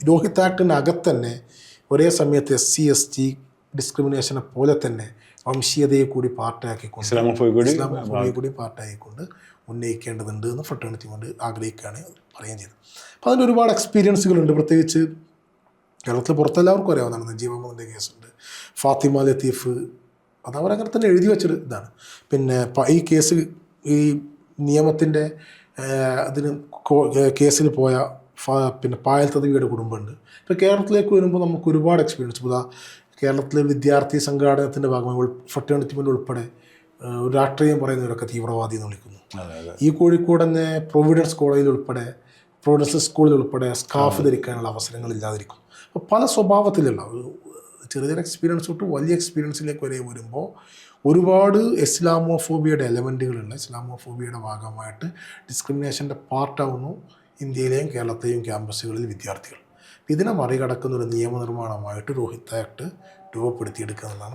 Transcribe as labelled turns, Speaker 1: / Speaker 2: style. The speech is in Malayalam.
Speaker 1: രോഹിത് ആക്ടിനകത്ത് തന്നെ ഒരേ സമയത്ത് SC ST ഡിസ്ക്രിമിനേഷനെ പോലെ തന്നെ വംശീയതയെ കൂടി പാർട്ടാക്കിക്കൊണ്ട് ഇസ്ലാമോഫോബിയെ കൂടി പാർട്ടാക്കിക്കൊണ്ട് ഉന്നയിക്കേണ്ടതുണ്ട് എന്ന് ഫ്രട്ടേണിറ്റി കൊണ്ട് ആഗ്രഹിക്കുകയാണ് പറയുകയും ചെയ്തത്. അപ്പോൾ അതിൻ്റെ ഒരുപാട് എക്സ്പീരിയൻസുകളുണ്ട്. പ്രത്യേകിച്ച് കേരളത്തിൽ പുറത്തെല്ലാവർക്കും അറിയാവുന്നതാണ് നജീബ് അഹമ്മദിൻ്റെ കേസുണ്ട്, ഫാത്തിമ ലത്തീഫ്, അത് അവരങ്ങനെ തന്നെ എഴുതി വെച്ചൊരു ഇതാണ്. പിന്നെ ഈ കേസ് ഈ നിയമത്തിൻ്റെ അതിന് കേസിന് പോയ പിന്നെ പായൽ തദ്വിയുടെ കുടുംബമുണ്ട്. ഇപ്പോൾ കേരളത്തിലേക്ക് വരുമ്പോൾ നമുക്ക് ഒരുപാട് എക്സ്പീരിയൻസ്. ഇപ്പോൾ കേരളത്തിലെ വിദ്യാർത്ഥി സംഘാടനത്തിൻ്റെ ഭാഗമായി ഫ്രട്ടേണിറ്റി മൂവ്മെൻ്റ് ഉൾപ്പെടെ രാഷ്ട്രീയം പറയുന്നവരൊക്കെ തീവ്രവാദി എന്ന് വിളിക്കുന്നു. ഈ കോഴിക്കോട് തന്നെ പ്രൊവിഡൻസ് കോളേജിൽ ഉൾപ്പെടെ പ്രൊവിഡൻസ് സ്കൂളിൽ ഉൾപ്പെടെ സ്കാർഫ് ധരിക്കാനുള്ള അവസരങ്ങളില്ലാതിരിക്കും. അപ്പോൾ പല സ്വഭാവത്തിലുള്ള ചെറിയ ചെറിയ എക്സ്പീരിയൻസ് തൊട്ട് വലിയ എക്സ്പീരിയൻസിലേക്ക് വരെ വരുമ്പോൾ ഒരുപാട് ഇസ്ലാമോഫോബിയയുടെ എലമെൻറ്റുകളുള്ള ഇസ്ലാമോഫോബിയയുടെ ഭാഗമായിട്ട് ഡിസ്ക്രിമിനേഷൻ്റെ പാർട്ടാവുന്നു ഇന്ത്യയിലെയും കേരളത്തെയും ക്യാമ്പസുകളിൽ വിദ്യാർത്ഥികൾ. ഇതിനെ മറികടക്കുന്ന ഒരു നിയമനിർമ്മാണമായിട്ട് രോഹിത് ആക്ട് രൂപപ്പെടുത്തിയെടുക്കുക എന്നുള്ളതാണ്